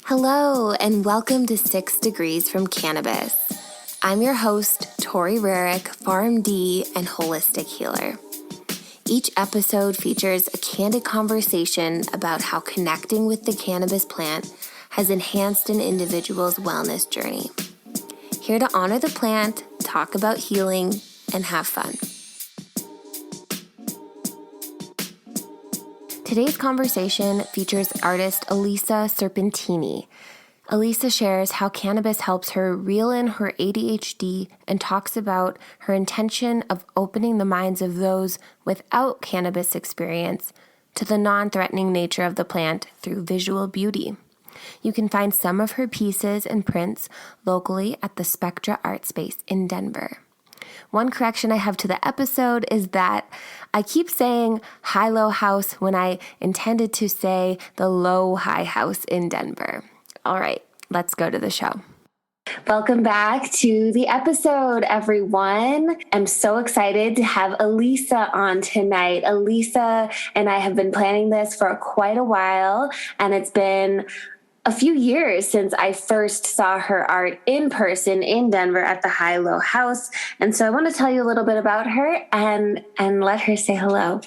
Hello, and welcome to 6 Degrees from Cannabis. I'm your host, Tori Rerick, PharmD and holistic healer. Each episode features a candid conversation about how connecting with the cannabis plant has enhanced an individual's wellness journey. Here to honor the plant, talk about healing, and have fun. Today's conversation features artist Alyssa Serpentini. Alyssa shares how cannabis helps her reel in her ADHD and talks about her intention of opening the minds of those without cannabis experience to the non-threatening nature of the plant through visual beauty. You can find some of her pieces and prints locally at the Spectra Art Space in Denver. One correction I have to the episode is that I keep saying high-low house when I intended to say the low-high house in Denver. All right, let's go to the show. Welcome back to the episode, everyone. I'm so excited to have Alyssa on tonight. Alyssa and I have been planning this for quite a while, and it's been a few years since I first saw her art in person in Denver at the High-Low House. And so I want to tell you a little bit about her and let her say hello.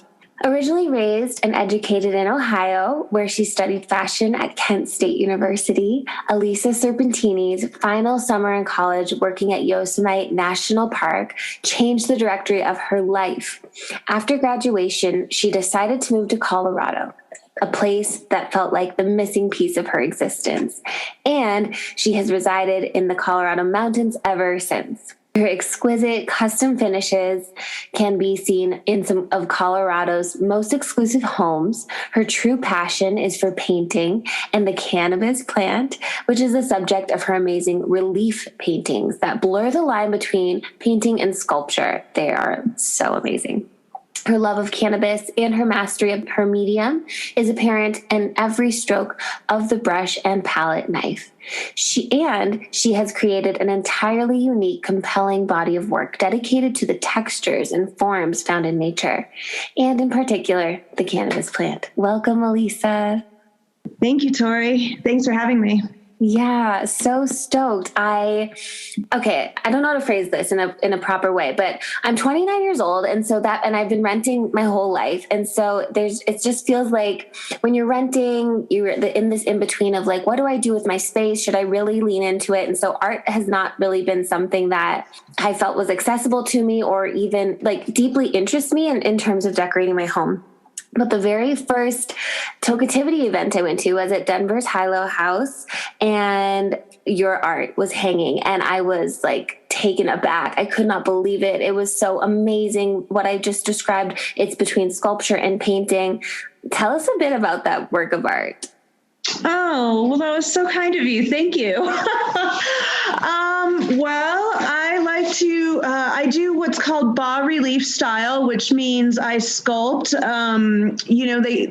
Originally raised and educated in Ohio, where she studied fashion at Kent State University, Alyssa Serpentini's final summer in college working at Yosemite National Park changed the trajectory of her life. After graduation, she decided to move to Colorado, a place that felt like the missing piece of her existence. And she has resided in the Colorado mountains ever since. Her exquisite custom finishes can be seen in some of Colorado's most exclusive homes. Her true passion is for painting and the cannabis plant, which is the subject of her amazing relief paintings that blur the line between painting and sculpture. They are so amazing. Her love of cannabis and her mastery of her medium is apparent in every stroke of the brush and palette knife. She has created an entirely unique, compelling body of work dedicated to the textures and forms found in nature, and in particular, the cannabis plant. Welcome, Alyssa. Thank you, Tori. Thanks for having me. Yeah, so stoked. I don't know how to phrase this in a proper way, but I'm 29 years old, and I've been renting my whole life, and so it just feels like when you're renting, you're in this in between of like, what do I do with my space? Should I really lean into it? And so art has not really been something that I felt was accessible to me or even like deeply interests me in terms of decorating my home. But the very first Toketivity event I went to was at Denver's High-Low House, and your art was hanging, and I was like taken aback. I could not believe it. It was so amazing what I just described. It's between sculpture and painting. Tell us a bit about that work of art. Oh, well, that was so kind of you. Thank you. Well, I like to, I do what's called bas relief style, which means I sculpt,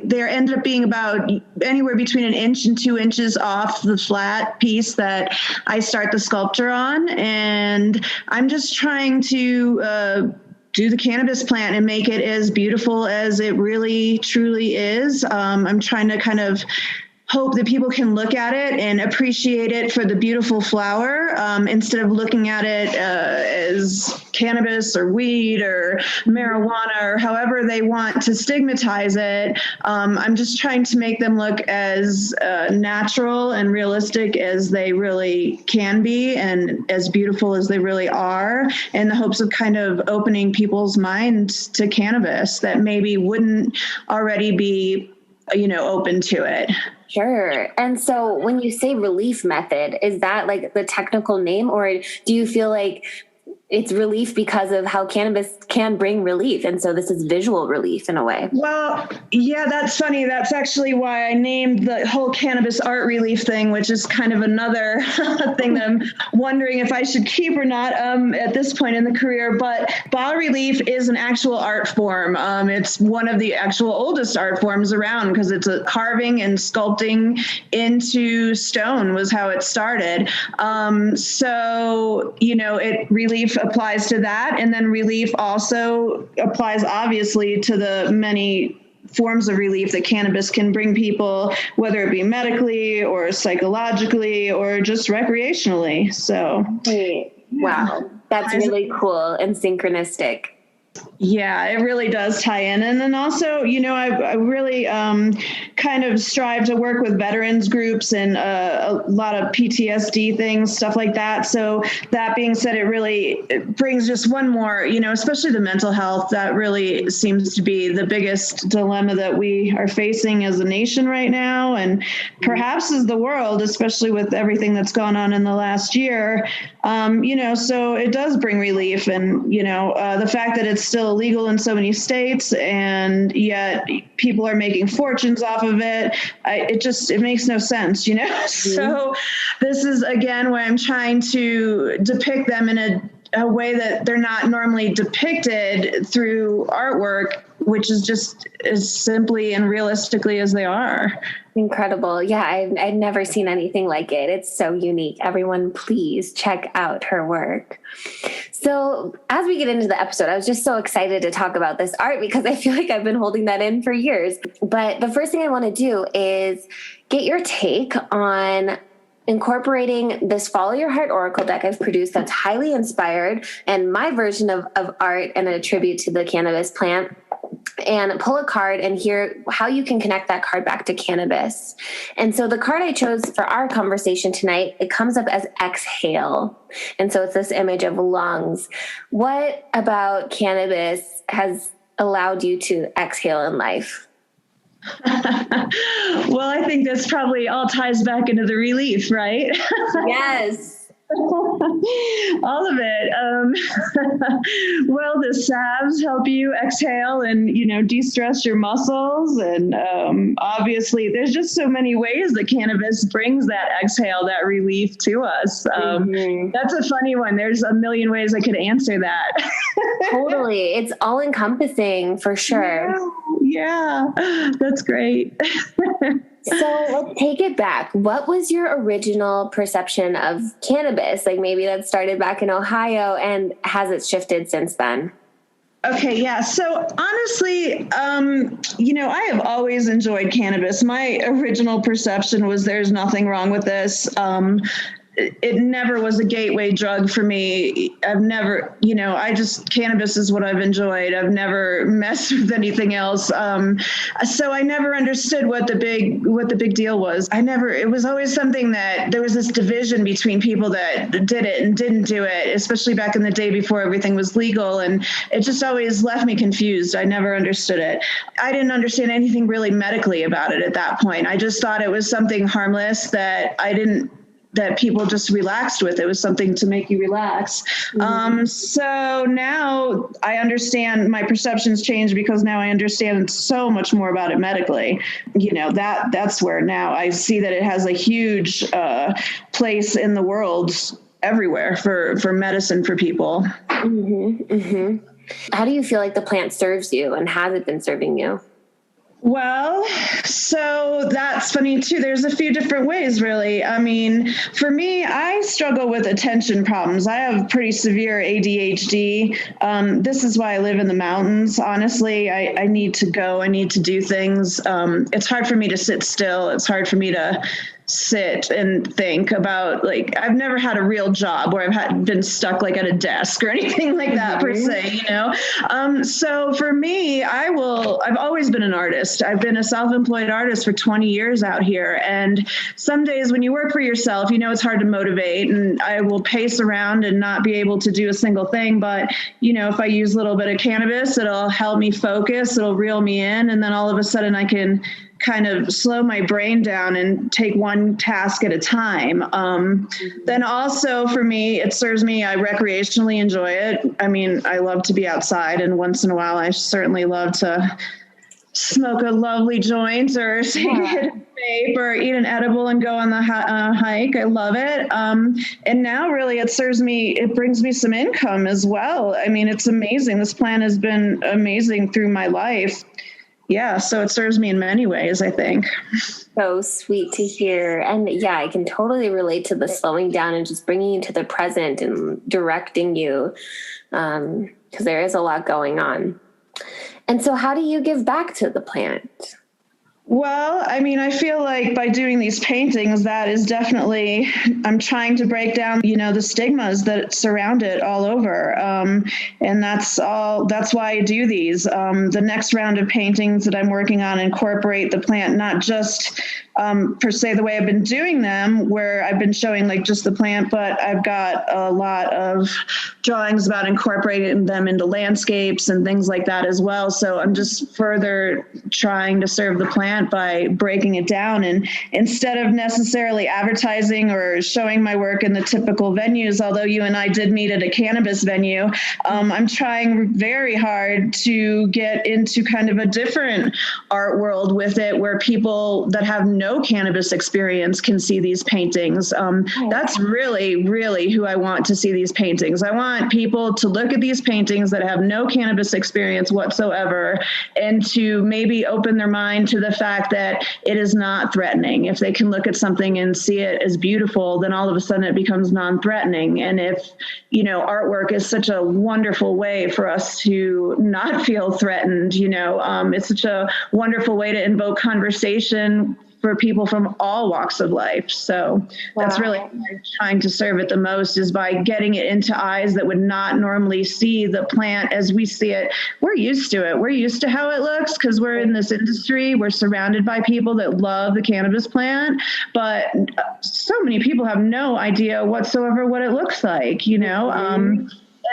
they ended up being about anywhere between 1 inch and 2 inches off the flat piece that I start the sculpture on. And I'm just trying to, do the cannabis plant and make it as beautiful as it really truly is. I'm trying to kind of hope that people can look at it and appreciate it for the beautiful flower instead of looking at it as cannabis or weed or marijuana or however they want to stigmatize it. I'm just trying to make them look as natural and realistic as they really can be and as beautiful as they really are, in the hopes of kind of opening people's minds to cannabis that maybe wouldn't already be, open to it. Sure. And so when you say relief method, is that like the technical name, or do you feel like it's relief because of how cannabis can bring relief? And so this is visual relief in a way. Well, yeah, that's funny. That's actually why I named the whole cannabis art relief thing, which is kind of another thing that I'm wondering if I should keep or not at this point in the career. But bas relief is an actual art form. It's one of the actual oldest art forms around because it's a carving and sculpting into stone was how it started. Relief applies to that. And then relief also applies obviously to the many forms of relief that cannabis can bring people, whether it be medically or psychologically or just recreationally. So, wow, that's really cool and synchronistic. Yeah, it really does tie in. And then also, I really kind of strive to work with veterans groups and a lot of PTSD things, stuff like that. So that being said, it brings just one more, especially the mental health. That really seems to be the biggest dilemma that we are facing as a nation right now, and perhaps as the world, especially with everything that's gone on in the last year. So it does bring relief. And, the fact that it's still illegal in so many states and yet people are making fortunes off of it. It makes no sense, Mm-hmm. So this is again why I'm trying to depict them in a way that they're not normally depicted through artwork, which is just as simply and realistically as they are. Incredible. Yeah, I've never seen anything like it. It's so unique. Everyone, please check out her work. So as we get into the episode, I was just so excited to talk about this art because I feel like I've been holding that in for years. But the first thing I want to do is get your take on incorporating this Follow Your Heart Oracle deck I've produced that's highly inspired and my version of art and a tribute to the cannabis plant, and pull a card and hear how you can connect that card back to cannabis. And so the card I chose for our conversation tonight, it comes up as exhale. And so it's this image of lungs. What about cannabis has allowed you to exhale in life? Well, I think this probably all ties back into the relief, right? Yes. All of it. Well, the salves help you exhale and, de-stress your muscles. And obviously, there's just so many ways that cannabis brings that exhale, that relief to us. That's a funny one. There's a million ways I could answer that. Totally. It's all encompassing for sure. Yeah, that's great. So let's take it back. What was your original perception of cannabis? Like maybe that started back in Ohio, and has it shifted since then? Okay, yeah. So honestly, I have always enjoyed cannabis. My original perception was there's nothing wrong with this. It never was a gateway drug for me. I've never, cannabis is what I've enjoyed. I've never messed with anything else. So I never understood what the big deal was. It was always something that there was this division between people that did it and didn't do it, especially back in the day before everything was legal. And it just always left me confused. I never understood it. I didn't understand anything really medically about it at that point. I just thought it was something harmless that people just relaxed with. It was something to make you relax. Mm-hmm. So now I understand, my perceptions change because now I understand so much more about it medically. That's where now I see that it has a huge place in the world everywhere for medicine for people. Mm-hmm. Mm-hmm. How do you feel like the plant serves you, and has it been serving you? Well, so that's funny too. There's a few different ways, really. I mean, for me, I struggle with attention problems. I have pretty severe ADHD. This is why I live in the mountains. Honestly, I need to go. I need to do things. It's hard for me to sit still. It's hard for me to sit and think about, like, I've never had a real job where I've been stuck like at a desk or anything like that per se, So for me, I've always been an artist. I've been a self-employed artist for 20 years out here. And some days when you work for yourself, it's hard to motivate, and I will pace around and not be able to do a single thing. But, if I use a little bit of cannabis, it'll help me focus. It'll reel me in. And then all of a sudden I can kind of slow my brain down and take one task at a time. Then also for me, it serves me, I recreationally enjoy it. I mean, I love to be outside, and once in a while, I certainly love to smoke a lovely joint or hit a vape or eat an edible and go on the hike. I love it. And now really it brings me some income as well. I mean, it's amazing. This plant has been amazing through my life. Yeah, so it serves me in many ways, I think. So sweet to hear. And yeah, I can totally relate to the slowing down and just bringing you to the present and directing you, because there is a lot going on. And so how do you give back to the plant? Well, I mean, I feel like by doing these paintings, that is definitely, I'm trying to break down, the stigmas that surround it all over. And that's why I do these. The next round of paintings that I'm working on incorporate the plant, not just per se the way I've been doing them, where I've been showing like just the plant, but I've got a lot of drawings about incorporating them into landscapes and things like that as well. So I'm just further trying to serve the plant by breaking it down, and instead of necessarily advertising or showing my work in the typical venues, although you and I did meet at a cannabis venue, I'm trying very hard to get into kind of a different art world with it, where people that have no cannabis experience can see these paintings. That's really, really who I want to see these paintings. I want people to look at these paintings that have no cannabis experience whatsoever, and to maybe open their mind to the fact that it is not threatening. If they can look at something and see it as beautiful, then all of a sudden it becomes non-threatening. And if, artwork is such a wonderful way for us to not feel threatened, it's such a wonderful way to invoke conversation for people from all walks of life. So that's really what I'm trying to serve it the most, is by getting it into eyes that would not normally see the plant as we see it. We're used to it. We're used to how it looks because we're in this industry. We're surrounded by people that love the cannabis plant, but so many people have no idea whatsoever what it looks like,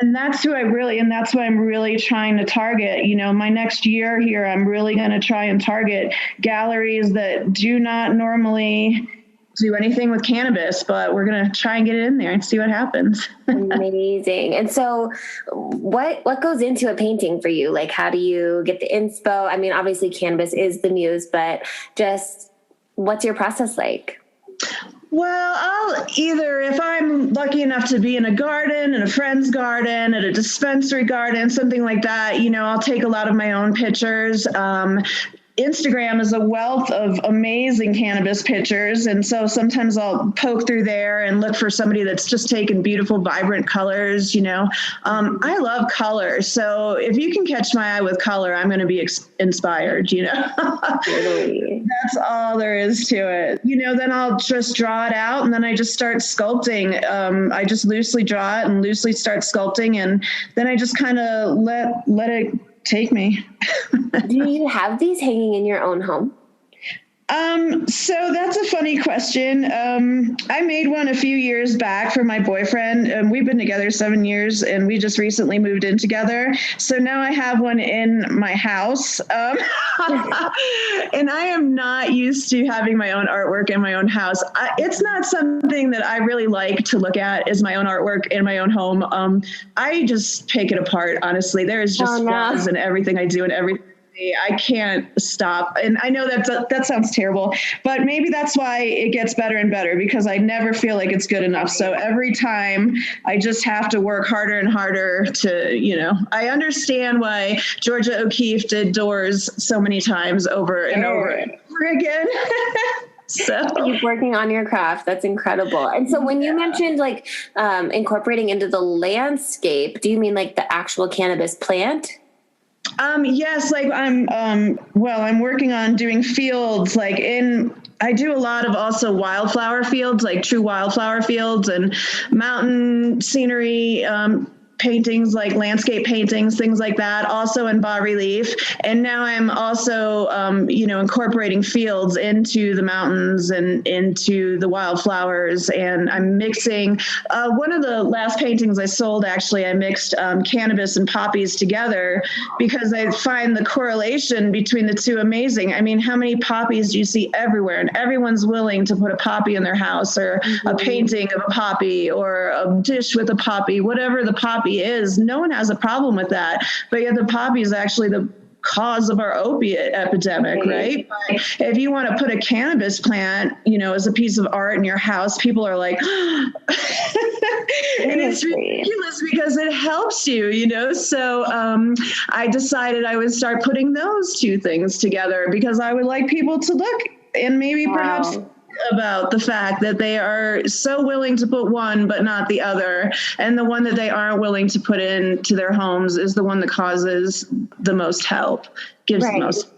and that's who that's what I'm really trying to target. My next year here, I'm really going to try and target galleries that do not normally do anything with cannabis, but we're going to try and get it in there and see what happens. Amazing. And so what goes into a painting for you? Like, how do you get the inspo? I mean, obviously cannabis is the muse, but just what's your process like? Well, I'll either, if I'm lucky enough to be in a garden, in a friend's garden, at a dispensary garden, something like that, I'll take a lot of my own pictures. Instagram is a wealth of amazing cannabis pictures. And so sometimes I'll poke through there and look for somebody that's just taken beautiful, vibrant colors. I love color. So if you can catch my eye with color, I'm going to be inspired, Totally. That's all there is to it. Then I'll just draw it out, and then I just start sculpting. I just loosely draw it and loosely start sculpting. And then I just kind of let it take me. Do you have these hanging in your own home? So that's a funny question. I made one a few years back for my boyfriend. We've been together 7 years, and we just recently moved in together. So now I have one in my house. And I am not used to having my own artwork in my own house. It's not something that I really like to look at as my own artwork in my own home. I just pick it apart, honestly. There is just flaws in everything I do and everything. I can't stop. And I know that sounds terrible, but maybe that's why it gets better and better, because I never feel like it's good enough. So every time I just have to work harder and harder to, I understand why Georgia O'Keeffe did Doors so many times over and over and over again. So keep working on your craft. That's incredible. And so when you mentioned like incorporating into the landscape, do you mean like the actual cannabis plant? Yes, like I'm working on doing fields I do a lot of also wildflower fields, like true wildflower fields and mountain scenery, paintings, like landscape paintings, things like that, also in bas relief. And now I'm also, incorporating fields into the mountains and into the wildflowers. And I'm mixing, one of the last paintings I sold, actually, I mixed cannabis and poppies together because I find the correlation between the two amazing. I mean, how many poppies do you see everywhere? And everyone's willing to put a poppy in their house, or a painting of a poppy, or a dish with a poppy, whatever the poppy is. No one has a problem with that, but yet the poppy is actually the cause of our opiate epidemic, right? But if you want to put a cannabis plant, as a piece of art in your house, people are like, and it's ridiculous because it helps you, So I decided I would start putting those two things together because I would like people to look and maybe perhaps about the fact that they are so willing to put one but not the other, and the one that they aren't willing to put into their homes is the one that causes the most help, gives the most.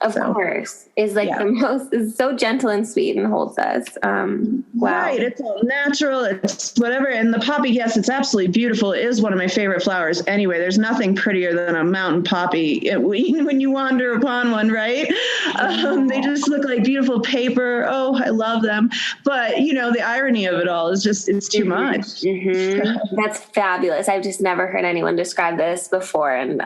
Of course, is like the most, is so gentle and sweet and holds us. Wow. Right. It's all natural. It's whatever. And the poppy, yes, it's absolutely beautiful. It is one of my favorite flowers. Anyway, there's nothing prettier than a mountain poppy when you wander upon one, right? They just look like beautiful paper. Oh, I love them. But the irony of it all is just, it's too much. Mm-hmm. That's fabulous. I've just never heard anyone describe this before. And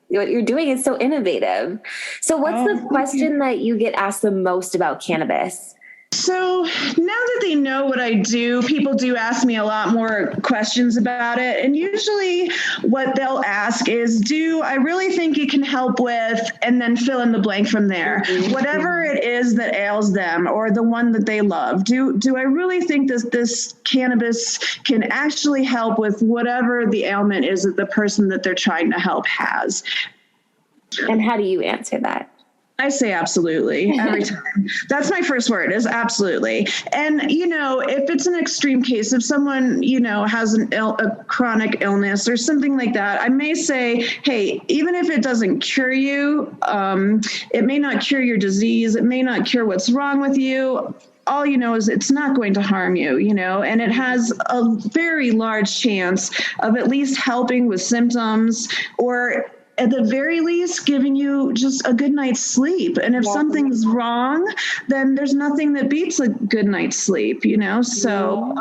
what you're doing is so innovative. So what's the question that you get asked the most about cannabis? So now that they know what I do, people do ask me a lot more questions about it. And usually what they'll ask is, do I really think it can help with, and then fill in the blank from there, whatever it is that ails them or the one that they love. Do I really think this cannabis can actually help with whatever the ailment is that the person that they're trying to help has? And how do you answer that? I say absolutely every time. That's my first word, is absolutely. And, if it's an extreme case, if someone, has a chronic illness or something like that, I may say, hey, even if it doesn't cure you, it may not cure your disease. It may not cure what's wrong with you. All you know is it's not going to harm you, and it has a very large chance of at least helping with symptoms, or at the very least, giving you just a good night's sleep. And if something's wrong, then there's nothing that beats a good night's sleep, So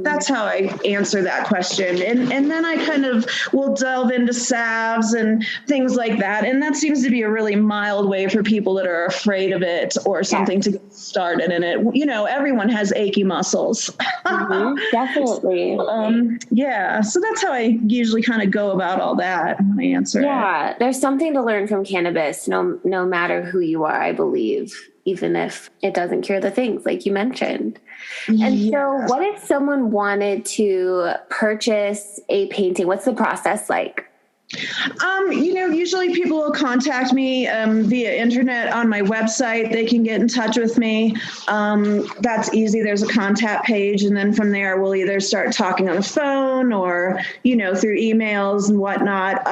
that's how I answer that question. And then I kind of will delve into salves and things like that. And that seems to be a really mild way for people that are afraid of it or something to get started in it. Everyone has achy muscles. Definitely. So that's how I usually kind of go about all that when I answer it. There's something to learn from cannabis, no matter who you are, I believe, even if it doesn't cure the things like you mentioned. And so what if someone wanted to purchase a painting? What's the process like? Usually people will contact me via internet on my website. They can get in touch with me. That's easy. There's a contact page. And then from there, we'll either start talking on the phone or, through emails and whatnot.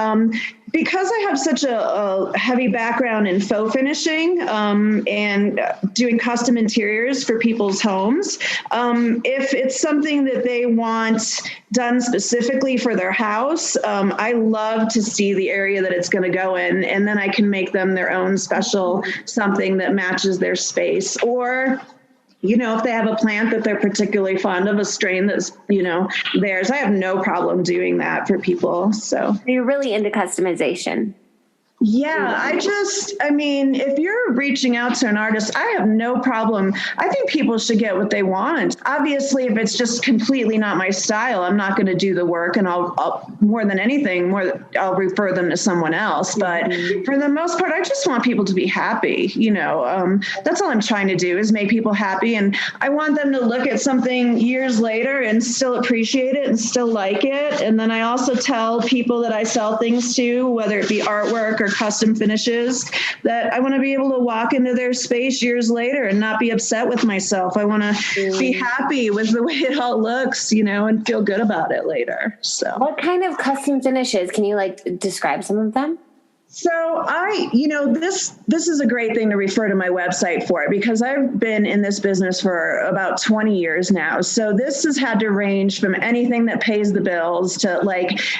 Because I have such a heavy background in faux finishing and doing custom interiors for people's homes, if it's something that they want done specifically for their house, I love to see the area that it's going to go in, and then I can make them their own special something that matches their space. Or if they have a plant that they're particularly fond of, a strain that's, theirs, I have no problem doing that for people. So you're really into customization. Yeah, if you're reaching out to an artist, I have no problem. I think people should get what they want. Obviously, if it's just completely not my style, I'm not going to do the work, and I'll more than anything, I'll refer them to someone else. But for the most part, I just want people to be happy. That's all I'm trying to do, is make people happy. And I want them to look at something years later and still appreciate it and still like it. And then I also tell people that I sell things to, whether it be artwork or custom finishes, that I want to be able to walk into their space years later and not be upset with myself. I want to be happy with the way it all looks, and feel good about it later. So what kind of custom finishes? Can you describe some of them? So this is a great thing to refer to my website for, because I've been in this business for about 20 years now. So this has had to range from anything that pays the bills to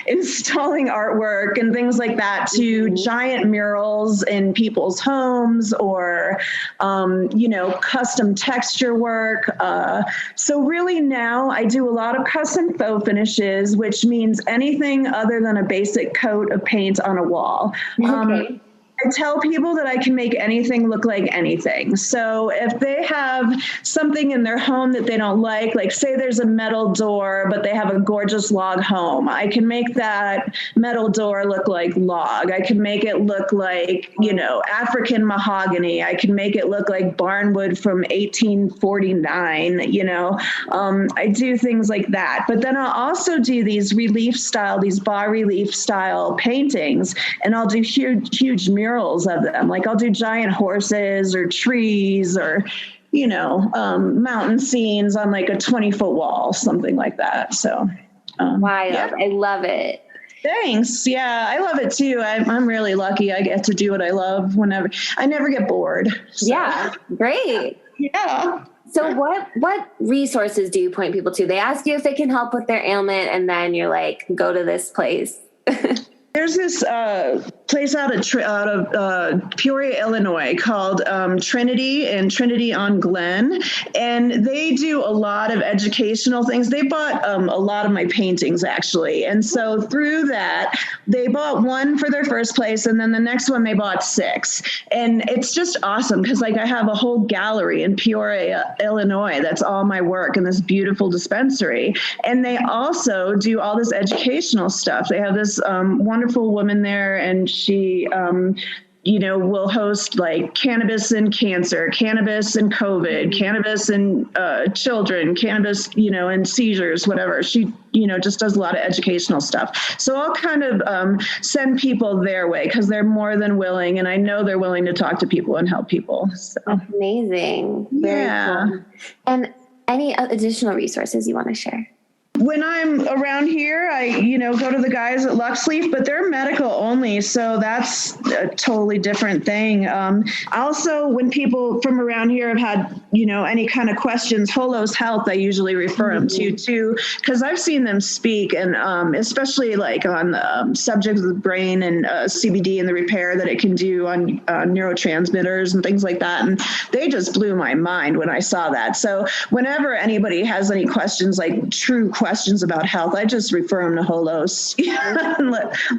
installing artwork and things like that, to giant murals in people's homes, or, custom texture work. So really now I do a lot of custom faux finishes, which means anything other than a basic coat of paint on a wall. I tell people that I can make anything look like anything. So if they have something in their home that they don't like say there's a metal door, but they have a gorgeous log home, I can make that metal door look like log. I can make it look like, African mahogany. I can make it look like barnwood from 1849, I do things like that. But then I'll also do these these bas relief style paintings, and I'll do huge murals of them. I'll do giant horses or trees or mountain scenes on like a 20-foot wall, something like that. So, wild. yeah. I love it. Thanks. Yeah, I love it too. I'm really lucky. I get to do what I love whenever. I never get bored. So. Yeah, great. Yeah. So what resources do you point people to? They ask you if they can help with their ailment, and then you're like, go to this place. There's this place out of Peoria, Illinois called Trinity and Trinity on Glen. And they do a lot of educational things. They bought a lot of my paintings, actually. And so through that, they bought one for their first place. And then the next one, they bought 6. And it's just awesome because like I have a whole gallery in Peoria, Illinois. That's all my work in this beautiful dispensary. And they also do all this educational stuff. They have this wonderful woman there, and she will host like cannabis and cancer, cannabis and COVID, cannabis and children, cannabis, and seizures, whatever. She, just does a lot of educational stuff. So I'll kind of send people their way because they're more than willing, and I know they're willing to talk to people and help people. So. Amazing. Very cool. And any additional resources you want to share? When I'm around here, I, go to the guys at Luxleaf, but they're medical only. So that's a totally different thing. Also, when people from around here have had, any kind of questions, Holos Health, I usually refer them to too, because I've seen them speak, and especially like on the subject of the brain and CBD and the repair that it can do on neurotransmitters and things like that. And they just blew my mind when I saw that. So whenever anybody has any questions, like true questions about health, I just refer them to Holos and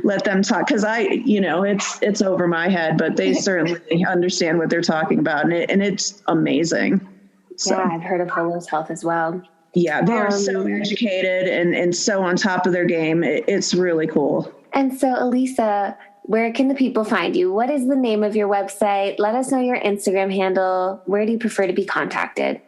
let them talk. Cause it's over my head, but they certainly understand what they're talking about. And it's amazing. So, yeah, I've heard of Holos Health as well. Yeah. They're so educated and so on top of their game. It's really cool. And so Alyssa, where can the people find you? What is the name of your website? Let us know your Instagram handle. Where do you prefer to be contacted?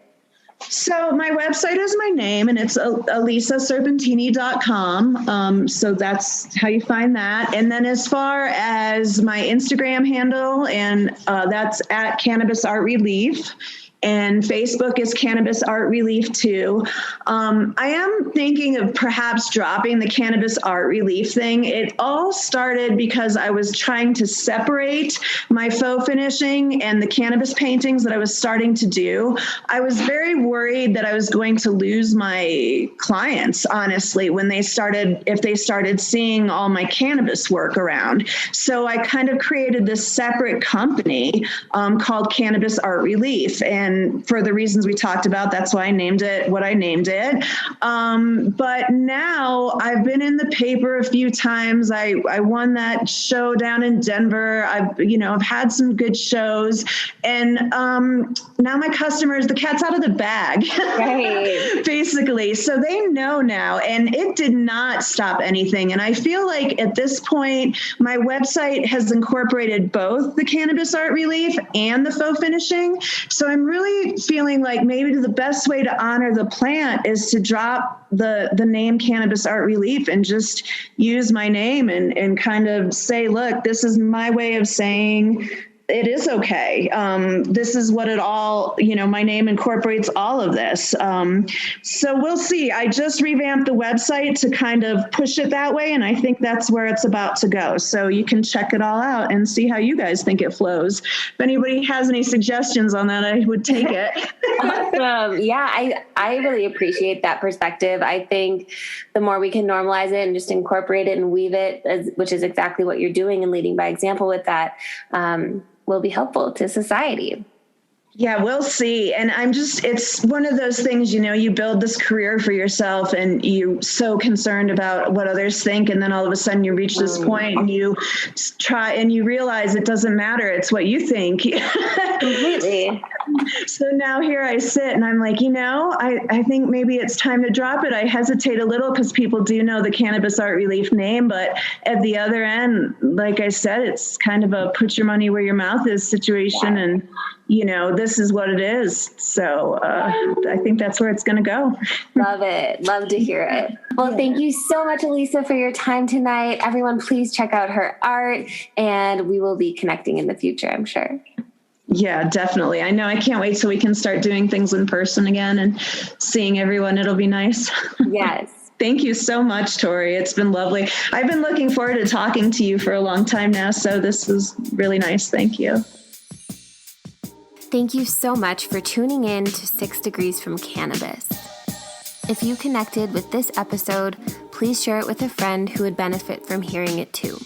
So my website is my name, and it's alyssaserpentini.com. So that's how you find that. And then as far as my Instagram handle, and that's at Cannabis Art Relief. And Facebook is Cannabis Art Relief too. I am thinking of perhaps dropping the Cannabis Art Relief thing. It all started because I was trying to separate my faux finishing and the cannabis paintings that I was starting to do. I was very worried that I was going to lose my clients, honestly, if they started seeing all my cannabis work around. So I kind of created this separate company called Cannabis Art Relief. And for the reasons we talked about, that's why I named it what I named it. But now I've been in the paper a few times. I won that show down in Denver. I've had some good shows, and now my customers, the cat's out of the bag, right. Basically. So they know now, and it did not stop anything. And I feel like at this point, my website has incorporated both the Cannabis Art Relief and the faux finishing. So I'm really feeling like maybe the best way to honor the plant is to drop the name Cannabis Art Relief and just use my name and kind of say, look, this is my way of saying it is okay. This is what it all, my name incorporates all of this. So we'll see. I just revamped the website to kind of push it that way. And I think that's where it's about to go. So you can check it all out and see how you guys think it flows. If anybody has any suggestions on that, I would take it. Awesome. Yeah, I really appreciate that perspective. I think the more we can normalize it and just incorporate it and weave it, which is exactly what you're doing and leading by example with that, will be helpful to society. Yeah, we'll see. And it's one of those things, you build this career for yourself and you're so concerned about what others think. And then all of a sudden you reach this point and you try and you realize it doesn't matter. It's what you think. Completely. So now here I sit and I'm like, I think maybe it's time to drop it. I hesitate a little because people do know the Cannabis Art Relief name. But at the other end, like I said, it's kind of a put your money where your mouth is situation. Yeah. And this is what it is. So I think that's where it's going to go. Love it. Love to hear it. Well, thank you so much, Alyssa, for your time tonight. Everyone, please check out her art, and we will be connecting in the future, I'm sure. Yeah, definitely. I know. I can't wait so we can start doing things in person again and seeing everyone. It'll be nice. Yes. Thank you so much, Tori. It's been lovely. I've been looking forward to talking to you for a long time now, so this is really nice. Thank you. Thank you so much for tuning in to 6 Degrees from Cannabis. If you connected with this episode, please share it with a friend who would benefit from hearing it too.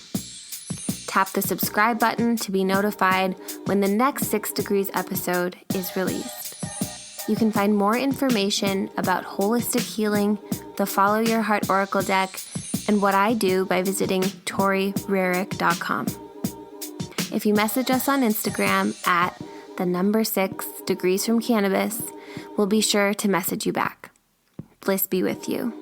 Tap the subscribe button to be notified when the next 6 Degrees episode is released. You can find more information about holistic healing, the Follow Your Heart Oracle deck, and what I do by visiting ToriRerick.com. If you message us on Instagram at 6 Degrees from Cannabis, we'll be sure to message you back. Bliss be with you.